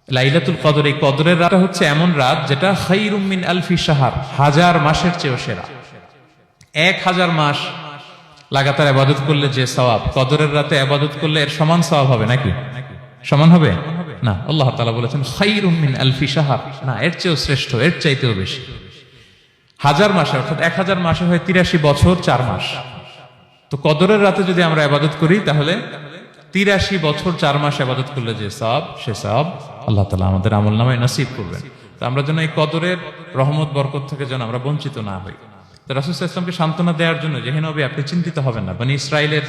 লাইলাতুল কদর, এই কদরের রাত হচ্ছে এমন রাত যেটা খায়রুম মিন আলফি শাহর, 1000 মাসের চেয়েও সেরা। 1000 মাস লাগাতার ইবাদত করলে যে সওয়াব, কদরের রাতে ইবাদত করলে এর সমান সওয়াব হবে নাকি? সমান হবে না। আল্লাহ তাআলা বলেছেন খায়রুম মিন আলফি শাহর, না, এর চেয়েও শ্রেষ্ঠ, এর চাইতেও বেশি। 1000 মাসে, অর্থাৎ 1000 মাসে হয় 83 বছর 4 মাস। তো কদরের রাতে যদি আমরা ইবাদত করি তাহলে 83 বছর 4 মাস ইবাদত করলে যে সওয়াব, সে সওয়াব আল্লাহ তাআলা আমাদের আমলনামায় নসিব করবেন। তো আমরা যেন এই কদরের রহমত বরকত থেকে যেন আমরা বঞ্চিত না হই। তো রাসূল সাল্লাল্লাহু আলাইহি ওয়াসাল্লামকে সান্ত্বনা দেওয়ার জন্য, যে হে নবী আপনি চিন্তিত হবেন না, বনি ইসরাইলের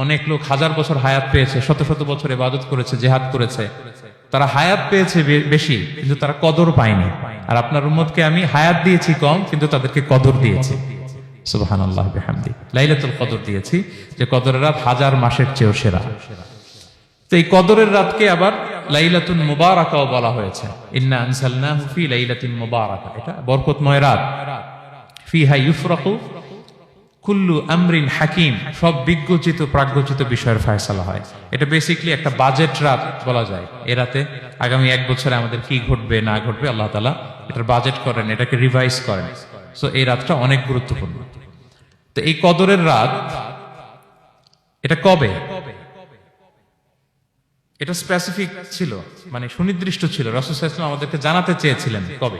অনেক লোক 1000 বছর হায়াত পেয়েছে, শত শত বছর ইবাদত করেছে, জিহাদ করেছে, তারা হায়াত পেয়েছে বেশি কিন্তু তারা কদর পায়নি। আর আপনার উম্মতকে আমি হায়াত দিয়েছি কম কিন্তু তাদেরকে কদর দিয়েছি। সুবহানাল্লাহ বিহামদি, লাইলাতুল কদর দিয়েছি, যে কদরের রাত 1000 মাসের চেয়েও সেরা। তো এই কদরের রাতকে আবার লাইলাতুন মুবারাকাও বলা হয়েছে। ইন্না আনসালনাহু ফি লাইলাতিন মুবারাকা, এটা বরকতময় রাত। ফিহা ইউফরাকু কুল্লু আমরিন হাকিম, সব বিজ্ঞচিত প্রাজ্ঞচিত বিষয়ের ফয়সালা হয়। এটা বেসিক্যালি একটা বাজেট রাত বলা যায়। এ রাতে আগামী 1 বছরে আমাদের কি ঘটবে না ঘটবে আল্লাহ তাআলা এটার বাজেট করেন, এটাকে রিভাইজ করেন। সো এই রাতটা অনেক গুরুত্বপূর্ণ। তো এই কদরের রাত, এটা কবে? এটা স্পেসিফিক ছিল, মানে সুনির্দিষ্ট ছিল। রাসূল সাল্লাল্লাহু আলাইহি ওয়াসাল্লাম আমাদেরকে জানাতে চেয়েছিলেন কবে,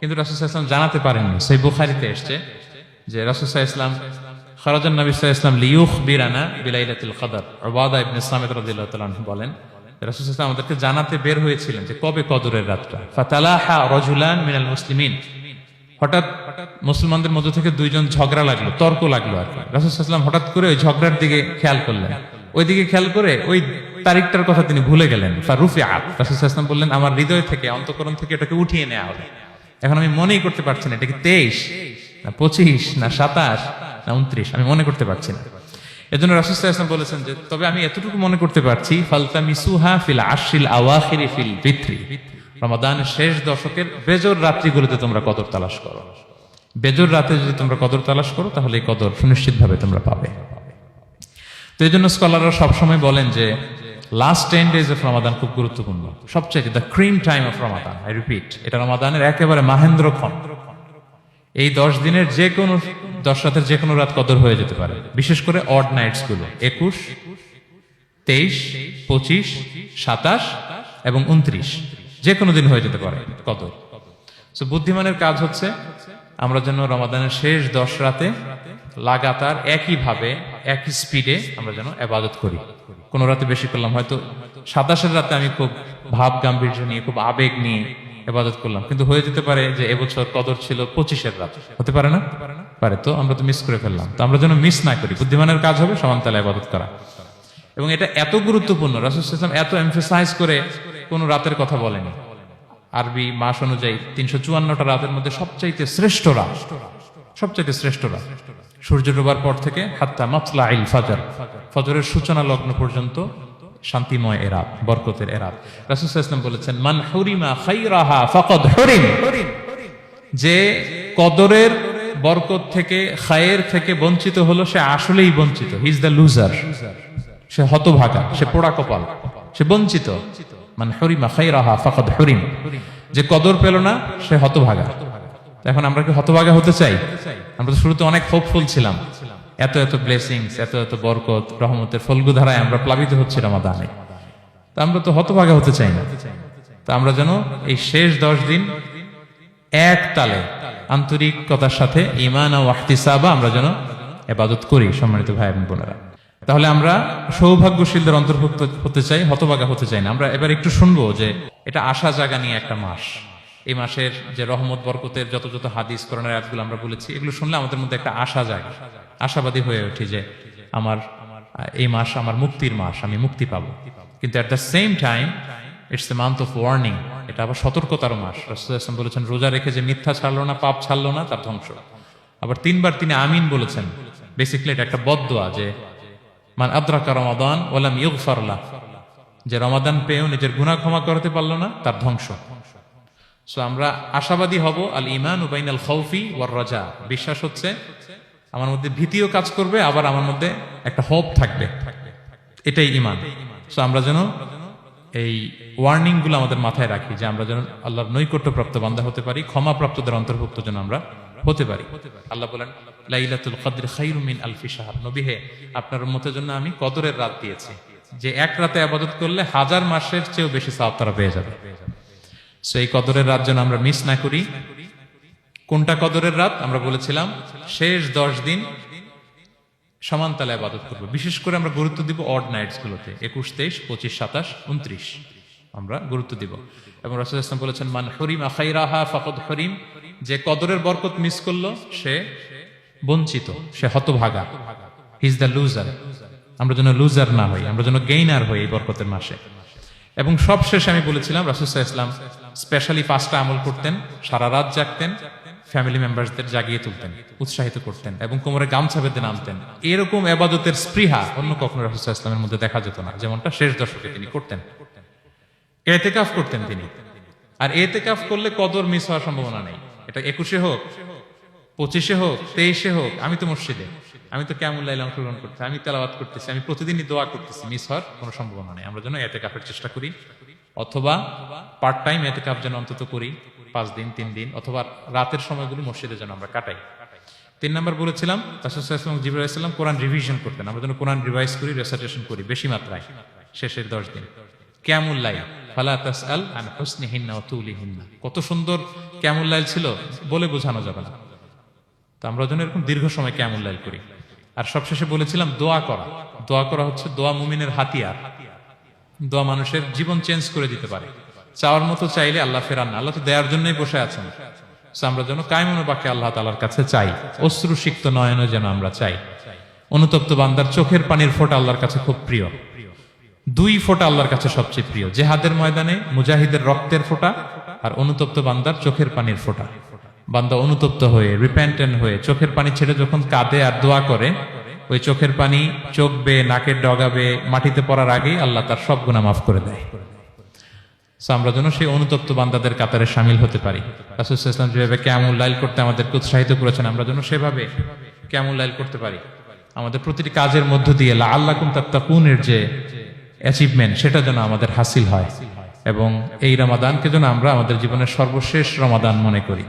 কিন্তু রাসূল সাল্লাল্লাহু আলাইহি ওয়াসাল্লাম জানাতে পারেননি। সহিহ বুখারীতে এসেছে যে রাসূল সাল্লাল্লাহু আলাইহি ওয়াসাল্লাম খারাজান নবী সাল্লাল্লাহু আলাইহি ওয়াসাল্লাম লিয়ুখবিরানা বিলাইলাতিল কদর। উবাদা ইবনে সামিত রাদিয়াল্লাহু তাআলা আনহু বলেন, রাসূল সাল্লাল্লাহু আলাইহি ওয়াসাল্লাম আমাদেরকে জানাতে বের হয়েছিলেন যে কবে কদরের রাতটা। ফাতালাহা রাজুলান মিনাল মুসলিমিন, হঠাৎ মুসলমানদের মধ্য থেকে 2 জন ঝগড়া লাগলো, তর্ক লাগলো আর কি। রাসূল সাল্লাল্লাহু আলাইহি ওয়াসাল্লাম হঠাৎ করে ওই ঝগড়ার দিকে খেয়াল করলেন, ওইদিকে খেয়াল করে ওই তারিখটার কথা তিনি ভুলে গেলেন। ফারুফিআত, রাসূল সাল্লাল্লাহু আলাইহি ওয়াসাল্লাম বললেন আমার হৃদয় থেকে, অন্তঃকরণ থেকে এটাকে উঠিয়ে নেওয়া হবে। এখন আমি মনেই করতে পারছি না এটা কি 23 না 25 না 27 না 29, আমি মনে করতে পারছি না। এজন্য রাসূল সাল্লাল্লাহু আলাইহি ওয়াসাল্লাম বলেছেন যে তবে আমি এতটুকু মনে করতে পারছি, ফালতামিসুহা ফিল আশরিল আওয়াখিরি ফিল ফিত্রি, রমাদানের শেষ দশকের বেজর রাত্রিগুলোতে তোমরা কদর তালাশ করো। বেজর রাতে যদি তোমরা কদর তালাশ করো তাহলে এই কদর সুনিশ্চিতভাবে তোমরা পাবে। তো এই জন্য স্কলাররা সবসময় বলেন যে লাস্ট 10 days অফ রমাদান খুব গুরুত্বপূর্ণ, সবচেয়ে the cream time of Ramadan. I repeat, এটা রমাদানের একেবারে মাহেন্দ্রক্ষণ। এই 10 দিনের যে কোনো 10 রাতের যে কোনো রাত কদর হয়ে যেতে পারে, বিশেষ করে অড নাইটস গুলো 21, 23, 25, 27 এবং 29, যে কোনো দিন হয়ে যেতে পারে কদর। সো বুদ্ধিমানের কাজ হচ্ছে আমরা যেন রমাদানের শেষ 10 রাতে লাগাতার একইভাবে একই স্পিডে আমরা যেন ইবাদত করি। কোন রাতে বেশি করলাম, হয়তো 27-এর রাতে আমি খুব ভাব গাম্ভীর্য নিয়ে, খুব আবেগ নিয়ে ইবাদত করলাম, কিন্তু হয়ে যেতে পারে যে এবছর কদর ছিল 25-এর রাত, হতে পারে না? পারে। তো আমরা তো মিস করে ফেললাম। তো আমরা যেন মিস না করি। বুদ্ধিমানের কাজ হবে সমানতালে ইবাদত করা। এবং এটা এত গুরুত্বপূর্ণ, রাসূল সাল্লাল্লাহু আলাইহি ওয়াসাল্লাম এত এমফাসাইজ করে কোন রাতের কথা বলেনি। আরবি মাস অনুযায়ী 354টা রাতের মধ্যে সবচাইতে শ্রেষ্ঠ রাত, সবচাইতে শ্রেষ্ঠ রাত সূর্য ডোবার পর থেকে হাত্তা মাতলাইল ফাজর, ফজরের সূচনা লগ্ন পর্যন্ত শান্তিময় এ রাত, বরকতের এ রাত। রাসূল সাল্লাল্লাহু আলাইহি ওয়াসাল্লাম বলেছেন মান হুরিমা খায়রাহা ফাকাদ হুরিম, যে কদরের বরকত থেকে, খায়ের থেকে বঞ্চিত হলো সে আসলেই বঞ্চিত। হি ইজ দ্য লুজার, সে হতভাগা, সে পোড়া কপাল, সে বঞ্চিত। মান হুরিমা খায়রাহা ফাকাদ হুরিম, যে কদর পেল না সে হতভাগা। এখন আমরা কি হতভাগা হতে চাই? আমরা তো শুরুতে অনেক হোপফুল ছিলাম, এত এত ব্লেসিংস, এত এত বরকত, রহমতের ফলগুধারায় আমরা প্লাবিত হচ্ছি রমাদানে। তা আমরা তো হতভাগা হতে চাই না। তা আমরা যেন এই শেষ 10 দিন এক তালে আন্তরিকতার সাথে ঈমান ও ইহতিসাবা আমরা যেন ইবাদত করি। সম্মানিত ভাই এবং বোনেরা, তাহলে আমরা সৌভাগ্যশীলদের অন্তর্ভুক্ত হতে চাই, হতভাগা হতে চাই না। আমরা এবার একটু শুনবো যে এটা আশা জাগা নিয়ে একটা মাস। এই মাসের যে রহমত বরকতের যত যত হাদিস কোরআনের আয়াতগুলো আমরা বলেছি, এগুলো শুনলে আমাদের মধ্যে একটা আশা জাগে, আশাবাদী হয়ে উঠি যে আমার এই মাস আমার মুক্তির মাস, আমি মুক্তি পাবো। কিন্তু at the same time it's the month of warning, এটা আবার সতর্কতার মাস। রাসূল সাল্লাল্লাহু আলাইহি ওয়াসাল্লাম বলেছেন রোজা রেখে যে মিথ্যা ছাড়লো না, পাপ ছাড়লো না, তার ধ্বংস। আবার 3 বার তিনি আমিন বলেছেন। বেসিক্যালি এটা একটা বদদোয়া যে মান আদরাকা রমাদান ওয়া লাম ইগফার লাহ, যে রমাদান পেয়েও নিজের গুনাহ ক্ষমা করতে পারলো না, তার ধ্বংস। সো আমরা আশাবাদী হব। আল ঈমানু বাইনাল খাউফি ওয়ার রাজা, বিশ্বাস হচ্ছে আমার মধ্যে ভীতিও কাজ করবে, আবার আমার মধ্যে একটা হোপ থাকবে, এটাই ঈমান। সো আমরা যেন এই ওয়ার্নিং গুলো আমাদের মাথায় রাখি যে আমরা যেন আল্লাহর নৈকট্যপ্রাপ্ত বান্দা হতে পারি, ক্ষমাপ্রাপ্তদের অন্তর্ভুক্ত যেন আমরা হতে পারি। আল্লাহ বলেন লাইলাতুল কদর খায়রুম মিন আলফি শাহর, নবী হে আপনার উম্মতের জন্য আমি কদরের রাত দিয়েছি, যে এক রাতে ইবাদত করলে 1000 মাসের চেয়েও বেশি সওয়াব তারা পেয়ে যাবে। সো এই কদরের রাত যেন আমরা মিস না করি। কোনটা কদরের রাত? আমরা বলেছিলাম শেষ 10 দিন সমান তালে ইবাদত করব। বিশেষ করে আমরা গুরুত্ব দিব অড নাইটস গুলোতে, 21, 23, 25, 27, 29 আমরা গুরুত্ব দিব। এবং রাসূল সাল্লাল্লাহু আলাইহি ওয়াসাল্লাম বলেছেন মান হুরিমা খায়রাহা ফাকাদ হুরিম, যে কদরের বরকত মিস করলো সে বঞ্চিত, সে হতভাগা, হি ইজ দ্য লুজার। আমরা যেন লুজার না হই, আমরা যেন গেইনার হই এই বরকতের মাসে। এবং সবশেষে আমি বলেছিলাম রাসূল সাল্লাল্লাহু আলাইহি ওয়াসাল্লাম স্পেশালি 5টা আমল করতেন, সারা রাত জাগতেন, ফ্যামিলি মেম্বারসদের জাগিয়ে তুলতেন, উৎসাহিত করতেন এবং কোমরে গামছা বেঁধে নামতেন। এরকম ইবাদতের স্পৃহা অন্য কখনো রাসূল সাল্লাল্লাহু আলাইহি ওয়াসাল্লামের মধ্যে দেখা যেত না, যেমনটা শেষ দশকে তিনি করতেন। ইতিকাফ করতেন তিনি, আর ইতিকাফ করলে কদর মিস হওয়ার সম্ভাবনা নেই। এটা 21-এ হোক, 25-এ হোক, 23-এ হোক, আমি তো মসজিদে, আমি তো কিয়ামুল লাইলে অংশগ্রহণ করতেছি, আমি তেলাওয়াত করতেছি, আমি প্রতিদিনই দোয়া করতেছি, মিস হওয়ার কোনো সম্ভাবনা নেই। আমরা যেন ইতিকাফের চেষ্টা করি, অথবা পার্ট টাইম ইতিকাফ যেন অন্তত করি, 5 দিন 3 দিন, অথবা রাতের সময়গুলো মসজিদে যেন আমরা কাটাই। 3 নম্বর বলেছিলাম রাসূল সাল্লাল্লাহু আলাইহি ওয়াসাল্লাম জিবরাইল আলাইহিস সালাম কোরআন রিভিশন করতেন, আমরা যেন কোরআন রিভাইজ করি, রেসাইটেশন করি বেশি মাত্রায় শেষের 10 দিন। কিয়ামুল লাইল ফালা তাসআল আন হুসনিহিন্না ওয়া তুলিহিন্না, কত সুন্দর কিয়ামুল লাইল ছিল বলে বোঝানো যাবে না। তো আমরা যেন এরকম দীর্ঘ সময় কিয়ামুল লাইল করি। আর সবশেষে বলেছিলাম দোয়া করা। দোয়া করা হচ্ছে দোয়া মুমিনের হাতিয়ার। দোয়া মানুষের জীবন চেঞ্জ করে দিতে পারে। চাওয়ার মতো চাইলে আল্লাহ ফেরান না, আল্লাহ তো দেওয়ার জন্যই বসে আছেন। আমরা যেন কায়মুল বাকি আল্লাহ তাআলার কাছে চাই, অশ্রুসিক্ত নয়নে যেন আমরা চাই। অনুতপ্ত বান্দার চোখের পানির ফোঁটা আল্লাহর কাছে খুব প্রিয়। 2 ফোঁটা আল্লাহর কাছে সবচেয়ে প্রিয়, জিহাদের ময়দানে মুজাহিদের রক্তের ফোঁটা আর অনুতপ্ত বান্দার চোখের পানির ফোঁটা। বান্দা অনুতপ্ত হয়ে, রিপেন্টেন্ট হয়ে চোখের পানি ছেড়ে যখন কাঁদে আর দোয়া করে, ওই চোখের পানি চোখ বেয়ে, নাকের ডগাবে, মাটিতে পড়ার আগেই আল্লাহ তার সব গুনাহ মাফ করে দেয়। আমরা যেন সেই অনুতপ্ত বান্দাদের কাতারে শামিল হতে পারি। রাসূল সাল্লাল্লাহু আলাইহি ওয়াসাল্লাম যেভাবে কিয়ামুল লাইল করতে আমাদেরকে উৎসাহিত করেছেন, আমরা যেন সেভাবে কিয়ামুল লাইল করতে পারি। আমাদের প্রতিটি কাজের মধ্য দিয়ে লাআল্লাকুম তাত্তাকুনের যে অ্যাচিভমেন্ট, সেটা যেন আমাদের হাসিল হয়। এবং এই রমাদানকে যেন আমরা আমাদের জীবনের সর্বশেষ রমাদান মনে করি।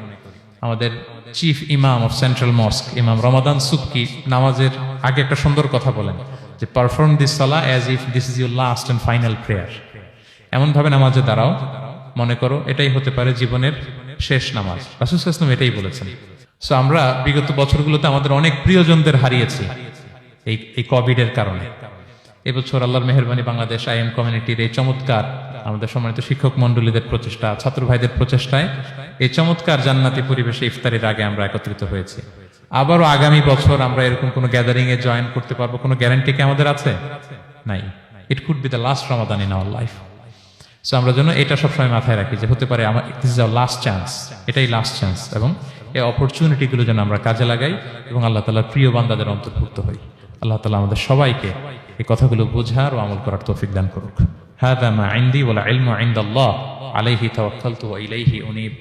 আমাদের চিফ ইমাম অফ সেন্ট্রাল মস্ক ইমাম রমাদান সুবকি নামাজের আগে একটা সুন্দর কথা বলেন যে পারফর্ম দিস সালাহ as if this is your last and final prayer. এমন ভাবে নামাজে দাঁড়াও, মনে করো এটাই হতে পারে জীবনের শেষ নামাজ। রাসূল সাল্লাল্লাহু আলাইহি ওয়াসাল্লাম এটাই বলেছেন। সো আমরা বিগত বছরগুলোতে আমাদের অনেক প্রিয়জনদের হারিয়েছি এই কোভিডের কারণে। এবছর আল্লাহর মেহেরবানি বাংলাদেশ আইএম কমিউনিটির এই চমৎকার, আমাদের সম্মানিত শিক্ষক মন্ডলীদের প্রচেষ্টা, ছাত্র ভাইদের প্রচেষ্টায় এই চমৎকার জান্নাতি পরিবেশে ইফতারের আগে আমরা একত্রিত হয়েছি। আবারও আগামী বছর আমরা এরকম কোনো গ্যাদারিং এ জয়েন করতে পারবো, কোনো গ্যারান্টি কি আমাদের আছে? নাই। It could be the last Ramadan in our life. So আমরা যেন এটা সবসময় মাথায় রাখি যে হতে পারে আমার this is our last chance, এটাই লাস্ট চান্স। এবং এই অপরচুনিটিগুলো যেন আমরা কাজে লাগাই এবং আল্লাহ তাআলার প্রিয় বান্দাদের অন্তর্ভুক্ত হই। আল্লাহ তাআলা আমাদের সবাইকে এই কথাগুলো বোঝার ও আমল করার তৌফিক দান করুক। হাযা মা ইনদি ওয়াল ইলমু ইনদাল্লাহ আলাইহি তাওয়াক্কালতু ওয়া ইলাইহি উনীব।